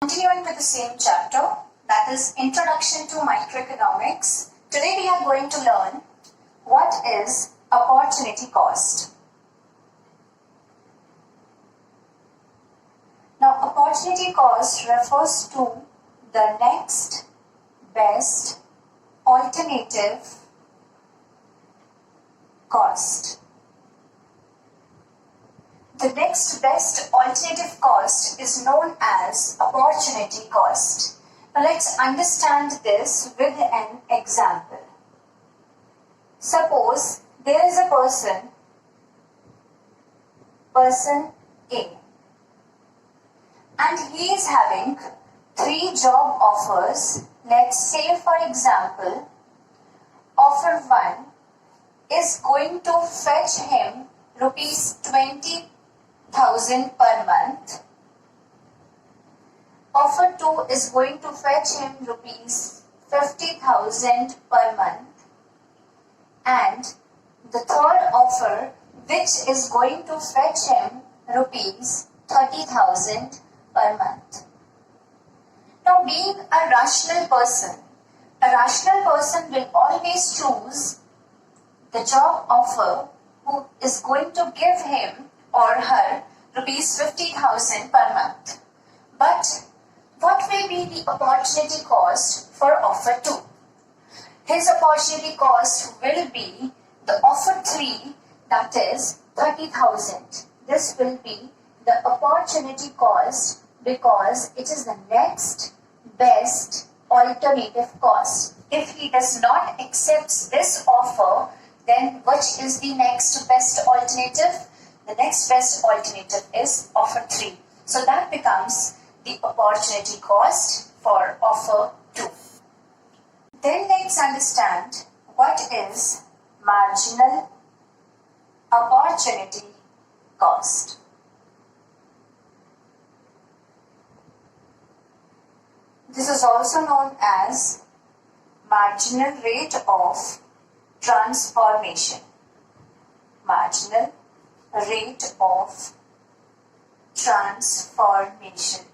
Continuing with the same chapter, that is Introduction to Microeconomics. Today we are going to learn what is opportunity cost. Now, opportunity cost refers to the next best alternative cost. The next best alternative cost is known as opportunity cost. Now let's understand this with an example. Suppose there is a person A, and he is having 3 job offers. Let's say, for example, offer 1 is going to fetch him rupees 20,000 per month. Offer 2 is going to fetch him rupees 50,000 per month. And the third offer, which is going to fetch him rupees 30,000 per month. Now, being a rational person will always choose the job offer who is going to give him or her rupees 50,000 per month. But what will be the opportunity cost for offer 2? His opportunity cost will be the offer 3, that is 30,000. This will be the opportunity cost because it is the next best alternative cost. If he does not accept this offer, then which is the next best alternative? The next best alternative is offer 3. So that becomes the opportunity cost for offer 2. Then let's understand what is marginal opportunity cost. This is also known as marginal rate of transformation. Marginal rate of transformation.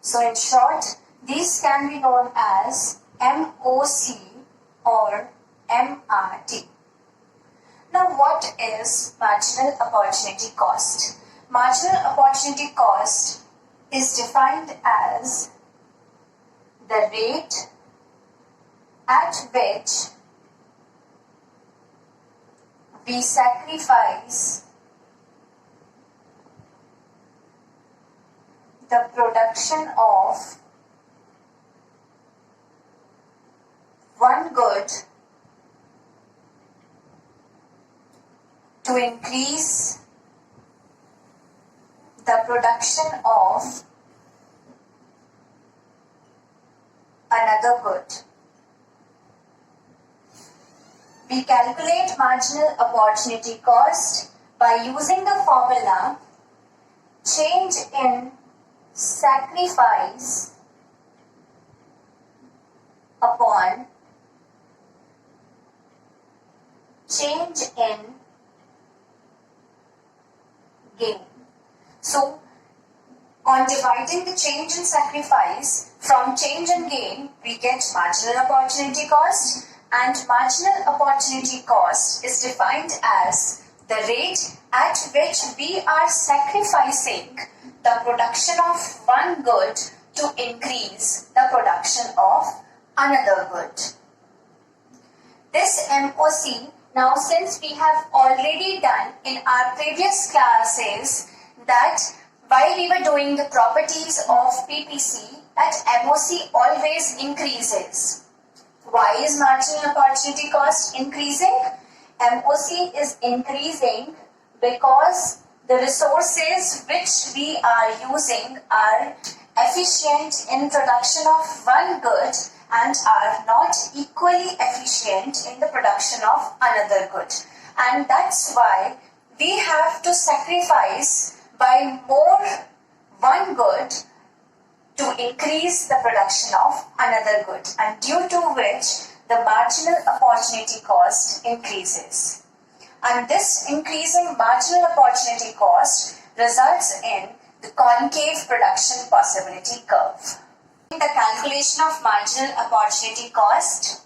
So in short, these can be known as MOC or MRT. Now, what is marginal opportunity cost? Marginal opportunity cost is defined as the rate at which we sacrifice the production of one good to increase the production of another good. We calculate marginal opportunity cost by using the formula change in sacrifice upon change in gain. So, on dividing the change in sacrifice from change in gain, we get marginal opportunity cost, and marginal opportunity cost is defined as the rate at which we are sacrificing the production of one good to increase the production of another good. This MOC, now since we have already done in our previous classes that while we were doing the properties of PPC, that MOC always increases. Why is marginal opportunity cost increasing? MOC is increasing because the resources which we are using are efficient in production of one good and are not equally efficient in the production of another good. And that's why we have to sacrifice by more one good to increase the production of another good, and due to which the marginal opportunity cost increases. And this increasing marginal opportunity cost results in the concave production possibility curve. The calculation of marginal opportunity cost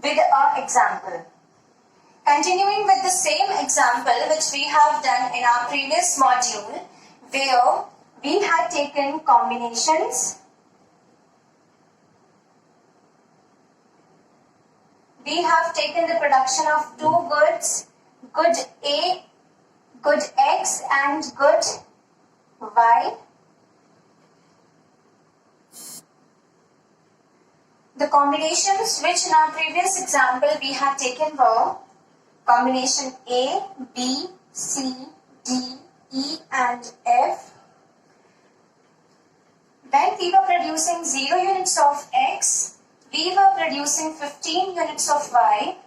with an example. Continuing with the same example which we have done in our previous module, where we had taken combinations. We have taken the production of two goods, good A, good X and good Y. The combinations which in our previous example we had taken were combination A, B, C, D, E and F. When we were producing 0 units of X, we were producing 15 units of Y.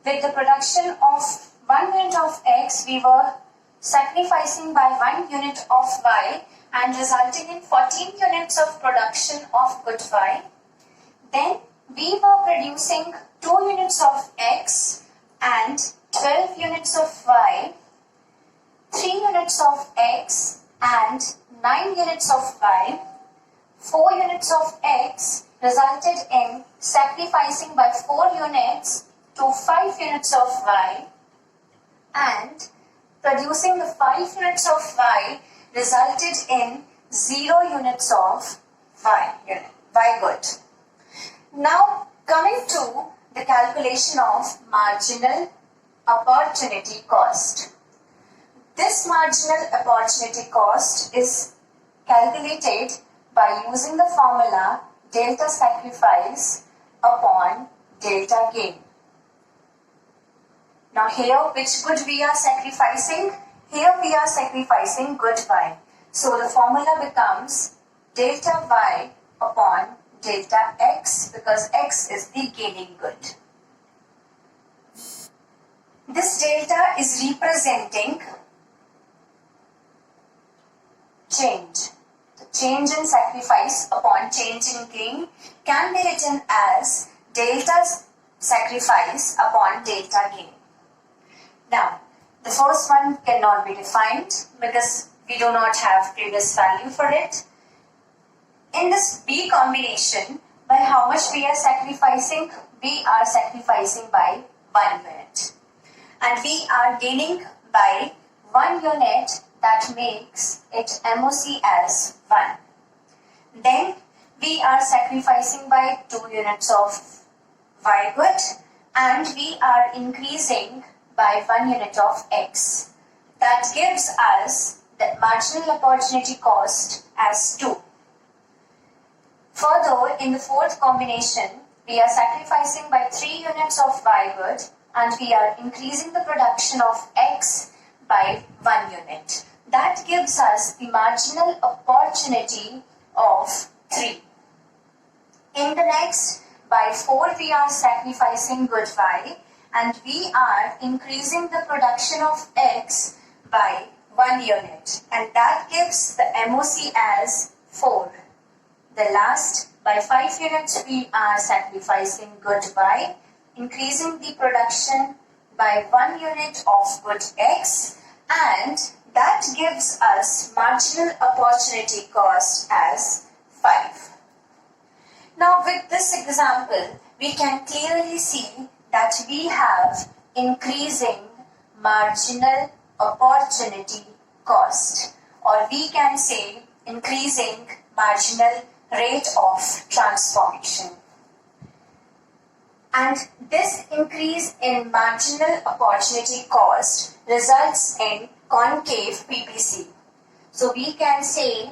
With the production of 1 unit of X, we were sacrificing by 1 unit of Y and resulting in 14 units of production of good Y. Then we were producing 2 units of X and 12 units of Y, 3 units of X and 9 units of Y, 4 units of X resulted in sacrificing by 4 units to 5 units of Y, and producing the 5 units of Y resulted in 0 units of Y good. Now coming to the calculation of marginal opportunity cost. This marginal opportunity cost is calculated by using the formula delta sacrifice upon delta gain. Now here, which good we are sacrificing? Here we are sacrificing good Y. So the formula becomes delta Y upon delta X, because X is the gaining good. This delta is representing change. The change in sacrifice upon change in gain can be written as delta sacrifice upon delta gain. Now, the first one cannot be defined because we do not have previous value for it. In this B combination, by how much we are sacrificing? We are sacrificing by 1 unit. And we are gaining by 1 unit, that makes it MOC as 1. Then we are sacrificing by 2 units of Y good and we are increasing by 1 unit of X. That gives us the marginal opportunity cost as 2. Further, in the fourth combination, we are sacrificing by 3 units of Y good and we are increasing the production of X by 1 unit. That gives us the marginal opportunity of 3. In the next, by 4 we are sacrificing good Y and we are increasing the production of X by 1 unit, and that gives the MOC as 4. The last, by 5 units we are sacrificing good Y, increasing the production by 1 unit of good X, and that gives us marginal opportunity cost as 5. Now with this example, we can clearly see that we have increasing marginal opportunity cost, or we can say increasing marginal rate of transformation. And this increase in marginal opportunity cost results in concave PPC. So we can say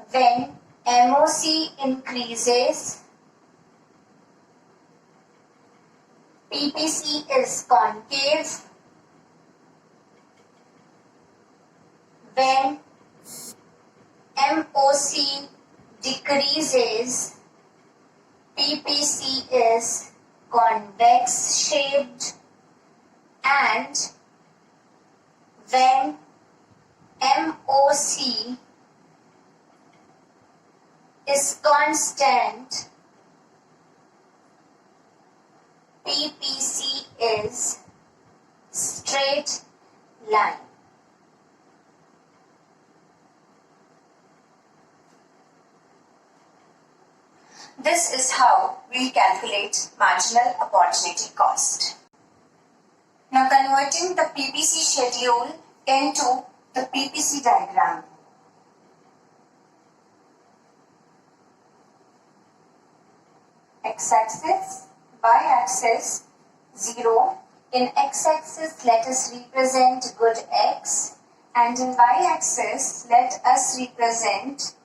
when MOC increases, PPC is concave. When MOC decreases, PPC is convex shaped, and when MOC is constant, PPC is straight line. This is how we calculate marginal opportunity cost. Now converting the PPC schedule into the PPC diagram. X-axis, Y-axis, 0. In X-axis, let us represent good X, and in Y-axis, let us represent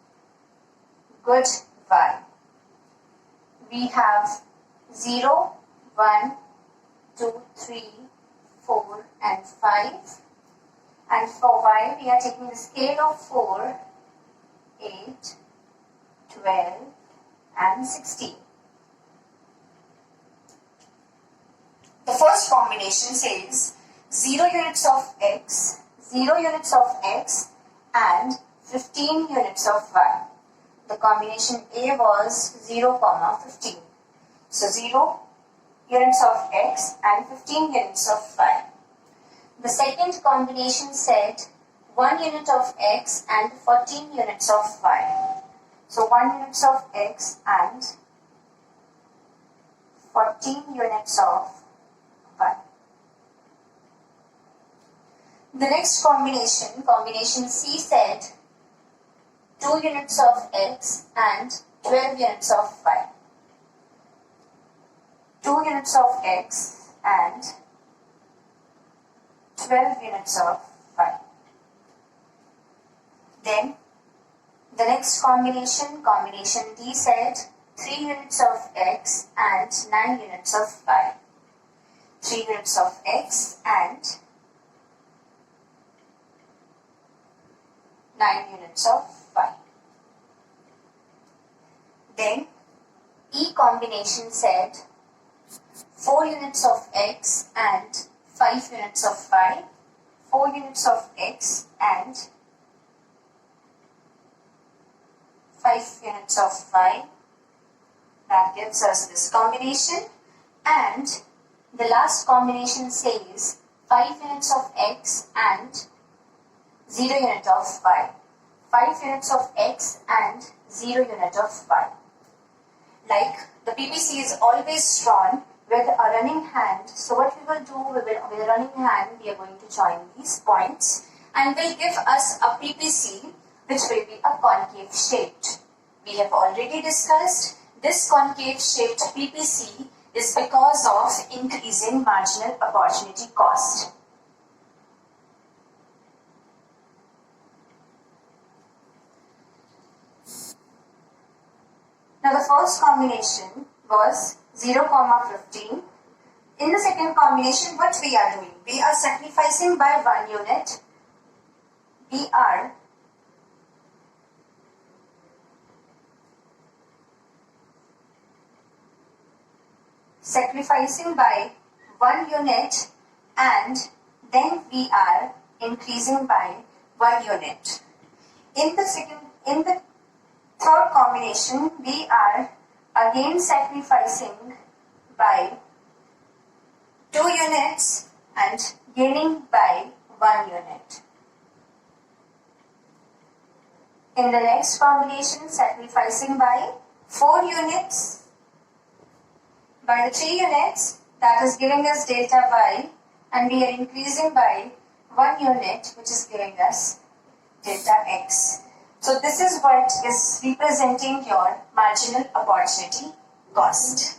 good Y. We have 0, 1, 2, 3, 4 and 5. And for Y, we are taking the scale of 4, 8, 12 and 16. The first combination says 0 units of X, 0 units of X and 15 units of Y. The combination A was 0, 15. So 0 units of X and 15 units of Y. The second combination said 1 unit of X and 14 units of Y. So 1 units of X and 14 units of Y. The next combination, combination C, said 2 units of X and 12 units of Y. 2 units of X and 12 units of Y. Then the next combination, combination D, said 3 units of X and 9 units of Y. 3 units of X and 9 units of Y. Then E combination said 4 units of X and 5 units of Y. 4 units of X and 5 units of Y. That gives us this combination. And the last combination says 5 units of X and 0 unit of Y. 5 units of X and 0 unit of Y. Like the PPC is always drawn with a running hand. So what we will do with a running hand, we are going to join these points and will give us a PPC which will be a concave shaped. We have already discussed this concave shaped PPC is because of increasing marginal opportunity cost. Now the first combination was 0, 15. In the second combination, what we are doing? We are sacrificing by 1 unit. We are sacrificing by 1 unit and then we are increasing by 1 unit. In the third combination, we are again sacrificing by 2 units and gaining by 1 unit. In the next combination, sacrificing by 4 units, by the 3 units, that is giving us delta Y, and we are increasing by 1 unit, which is giving us delta X. So this is what is representing your marginal opportunity cost.